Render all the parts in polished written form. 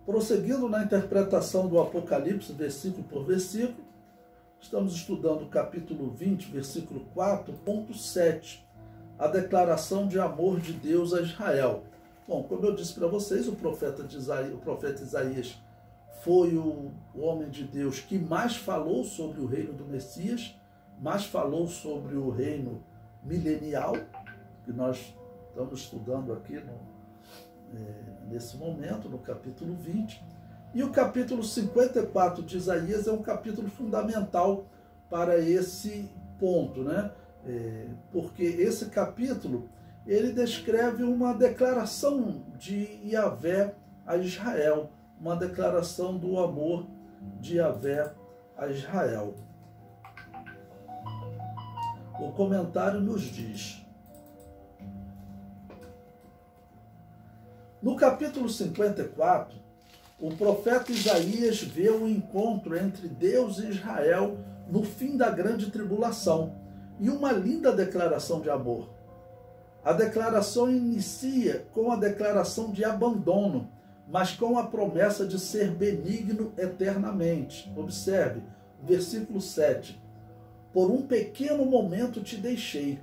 Prosseguindo na interpretação do Apocalipse, versículo por versículo, estamos estudando o capítulo 20, versículo 4.7, a declaração de amor de Deus a Israel. Bom, como eu disse para vocês, o profeta Isaías foi o homem de Deus que mais falou sobre o reino do Messias, mais falou sobre o reino milenial, que nós estamos estudando aqui nesse momento, no capítulo 20. E o capítulo 54 de Isaías é um capítulo fundamental para esse ponto, né? Porque esse capítulo, ele descreve uma declaração de Yahvé a Israel, uma declaração do amor de Yahvé a Israel. O comentário nos diz: no capítulo 54, o profeta Isaías vê o encontro entre Deus e Israel no fim da grande tribulação e uma linda declaração de amor. A declaração inicia com a declaração de abandono, mas com a promessa de ser benigno eternamente. Observe, versículo 7. Por um pequeno momento te deixei,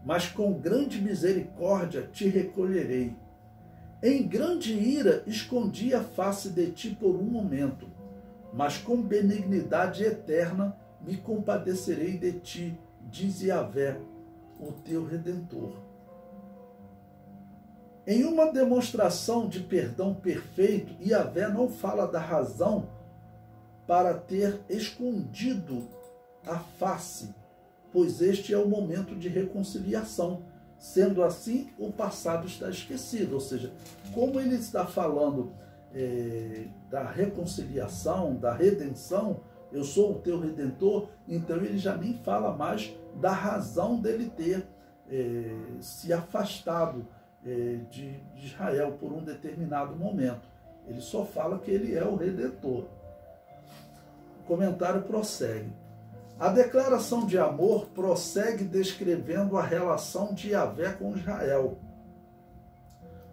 mas com grande misericórdia te recolherei. Em grande ira escondi a face de ti por um momento, mas com benignidade eterna me compadecerei de ti, diz Yahvé, o teu Redentor. Em uma demonstração de perdão perfeito, Yahvé não fala da razão para ter escondido a face, pois este é o momento de reconciliação. Sendo assim, o passado está esquecido. Ou seja, como ele está falando da reconciliação, da redenção, eu sou o teu Redentor, então ele já nem fala mais da razão dele ter se afastado de Israel por um determinado momento. Ele só fala que ele é o Redentor. O comentário prossegue. A declaração de amor prossegue descrevendo a relação de Yahvé com Israel.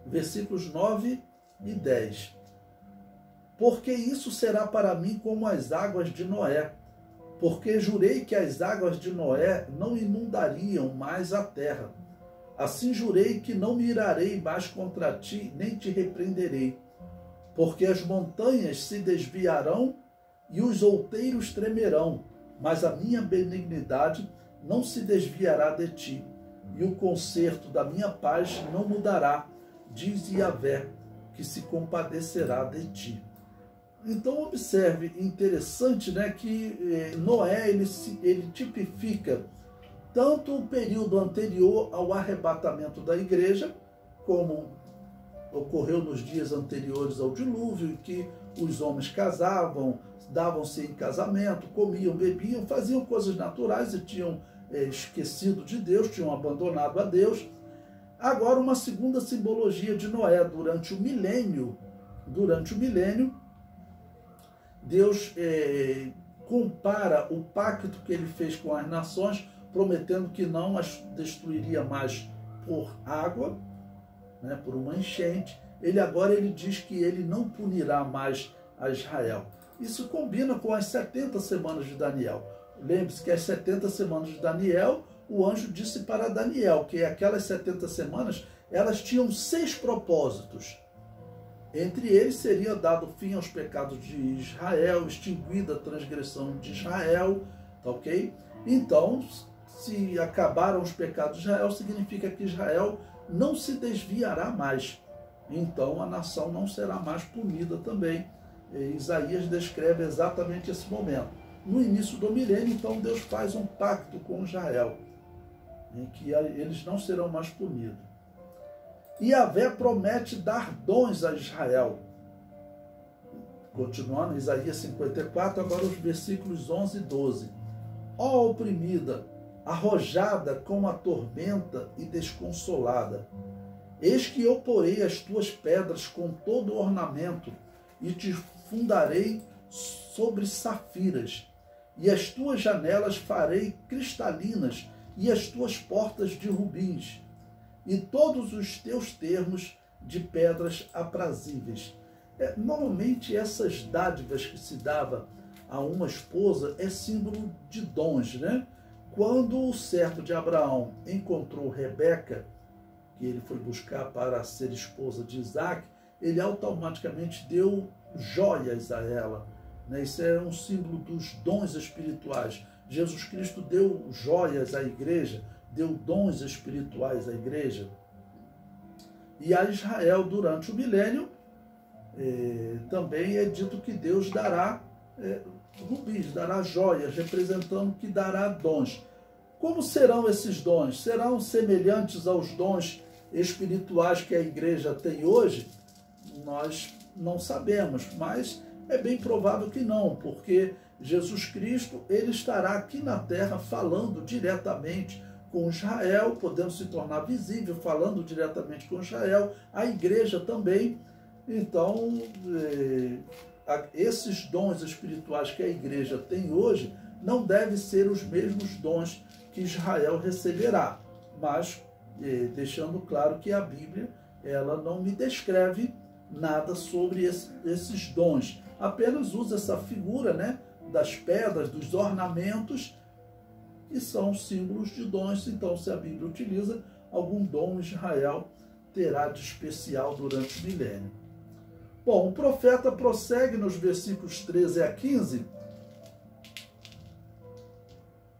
Versículos 9 e 10. Porque isso será para mim como as águas de Noé, porque jurei que as águas de Noé não inundariam mais a terra. Assim jurei que não me irarei mais contra ti, nem te repreenderei. Porque as montanhas se desviarão e os outeiros tremerão, mas a minha benignidade não se desviará de ti, e o conserto da minha paz não mudará, diz Yahvé, que se compadecerá de ti. Então observe, interessante, né, que Noé ele tipifica tanto o período anterior ao arrebatamento da igreja, como ocorreu nos dias anteriores ao dilúvio, em que os homens casavam, davam-se em casamento, comiam, bebiam, faziam coisas naturais e tinham esquecido de Deus, tinham abandonado a Deus. Agora, uma segunda simbologia de Noé, durante o milênio, Deus compara o pacto que ele fez com as nações, prometendo que não as destruiria mais por água, né, por uma enchente. Ele diz que ele não punirá mais a Israel. Isso combina com as 70 semanas de Daniel. Lembre-se que as 70 semanas de Daniel, o anjo disse para Daniel que aquelas 70 semanas, elas tinham 6 propósitos. Entre eles seria dado fim aos pecados de Israel, extinguida a transgressão de Israel, tá ok? Então, se acabaram os pecados de Israel, significa que Israel não se desviará mais. Então a nação não será mais punida também. Isaías descreve exatamente esse momento. No início do milênio, então, Deus faz um pacto com Israel, em que eles não serão mais punidos. E Yahvé promete dar dons a Israel. Continuando, Isaías 54, agora os versículos 11 e 12. Ó oprimida, arrojada com a tormenta e desconsolada, eis que eu porei as tuas pedras com todo o ornamento e te fundarei sobre safiras, e as tuas janelas farei cristalinas e as tuas portas de rubins, e todos os teus termos de pedras aprazíveis. Normalmente essas dádivas que se dava a uma esposa é símbolo de dons, né? Quando o servo de Abraão encontrou Rebeca, que ele foi buscar para ser esposa de Isaac, ele automaticamente deu joias a ela, né? Isso é um símbolo dos dons espirituais. Jesus Cristo deu joias à igreja, deu dons espirituais à igreja. E a Israel, durante o milênio, também é dito que Deus dará rubis, dará joias, representando que dará dons. Como serão esses dons? Serão semelhantes aos dons espirituais que a igreja tem hoje? Nós não sabemos, mas é bem provável que não, porque Jesus Cristo, ele estará aqui na terra falando diretamente com Israel, podendo se tornar visível, falando diretamente com Israel, a igreja também. Então, esses dons espirituais que a igreja tem hoje não devem ser os mesmos dons que Israel receberá, mas deixando claro que a Bíblia ela não me descreve nada sobre esses dons, apenas usa essa figura, né, das pedras, dos ornamentos, que são símbolos de dons. Então, se a Bíblia utiliza algum dom, Israel terá de especial durante o milênio. Bom, o profeta prossegue nos versículos 13 a 15.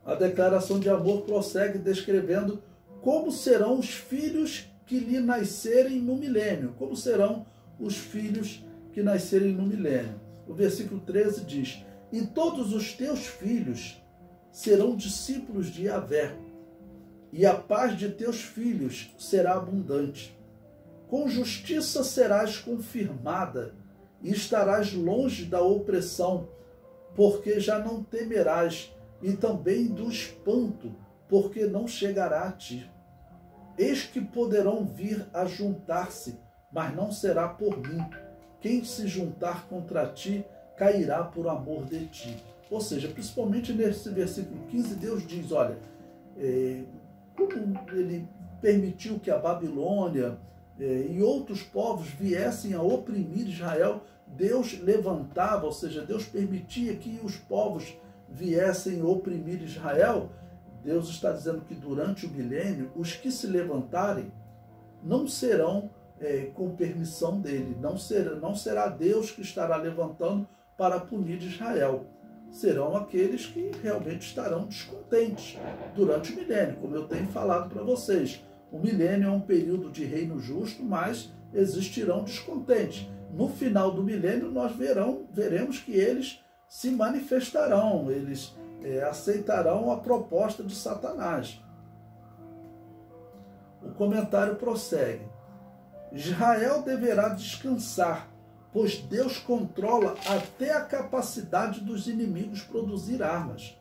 A declaração de amor prossegue descrevendo como serão os filhos que lhe nascerem no milênio. Como serão os filhos que nascerem no milênio. O versículo 13 diz: e todos os teus filhos serão discípulos de Yahvé, e a paz de teus filhos será abundante. Com justiça serás confirmada, e estarás longe da opressão, porque já não temerás, e também do espanto, porque não chegará a ti. Eis que poderão vir a juntar-se, mas não será por mim. Quem se juntar contra ti, cairá por amor de ti. Ou seja, principalmente nesse versículo 15, Deus diz, olha, como ele permitiu que a Babilônia e outros povos viessem a oprimir Israel, Deus levantava, ou seja, Deus permitia que os povos viessem a oprimir Israel. Deus está dizendo que durante o milênio, os que se levantarem não serão com permissão dele, não será Deus que estará levantando para punir Israel. Serão aqueles que realmente estarão descontentes durante o milênio, como eu tenho falado para vocês. O milênio é um período de reino justo, mas existirão descontentes. No final do milênio, nós veremos que eles se manifestarão, eles aceitarão a proposta de Satanás. O comentário prossegue. Israel deverá descansar, pois Deus controla até a capacidade dos inimigos produzir armas.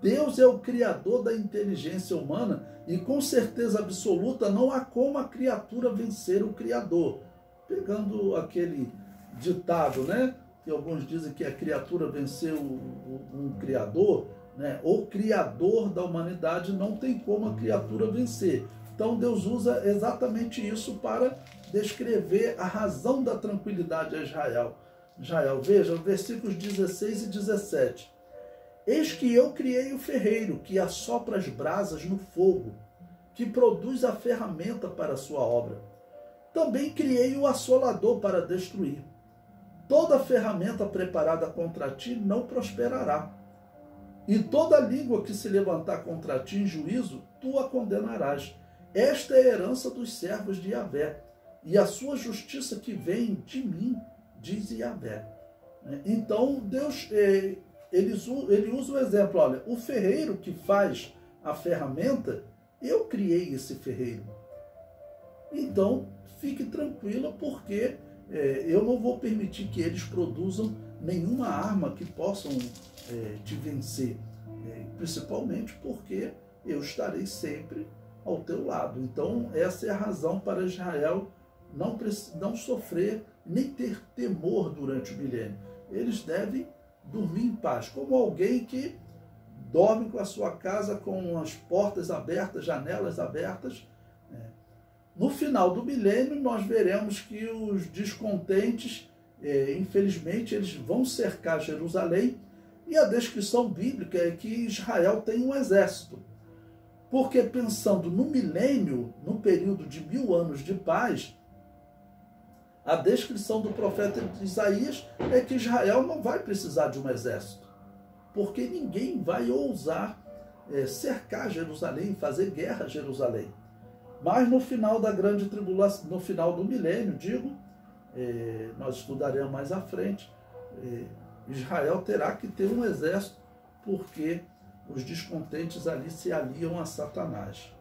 Deus é o criador da inteligência humana e com certeza absoluta não há como a criatura vencer o Criador. Pegando aquele ditado, né, que alguns dizem que a criatura venceu um Criador, né, o Criador da humanidade não tem como a criatura vencer. Então Deus usa exatamente isso para descrever a razão da tranquilidade a Israel. Veja, versículos 16 e 17. Eis que eu criei o ferreiro, que assopra as brasas no fogo, que produz a ferramenta para a sua obra. Também criei o assolador para destruir. Toda ferramenta preparada contra ti não prosperará. E toda língua que se levantar contra ti em juízo, tu a condenarás. Esta é a herança dos servos de Yahvé, e a sua justiça que vem de mim, diz Yahvé. Então, Deus, ele usa o exemplo, olha, o ferreiro que faz a ferramenta, eu criei esse ferreiro. Então, fique tranquila, porque eu não vou permitir que eles produzam nenhuma arma que possam te vencer, principalmente porque eu estarei sempre ao teu lado. Então, essa é a razão para Israel não sofrer, nem ter temor durante o milênio. Eles devem dormir em paz, como alguém que dorme com a sua casa com as portas abertas, janelas abertas. No final do milênio, nós veremos que os descontentes infelizmente, eles vão cercar Jerusalém, e a descrição bíblica é que Israel tem um exército. Porque pensando no milênio, no período de 1000 anos de paz, a descrição do profeta Isaías é que Israel não vai precisar de um exército, porque ninguém vai ousar cercar Jerusalém, fazer guerra a Jerusalém. Mas no final da grande tribulação, no final do milênio, nós estudaremos mais à frente, Israel terá que ter um exército, porque os descontentes ali se aliam a Satanás.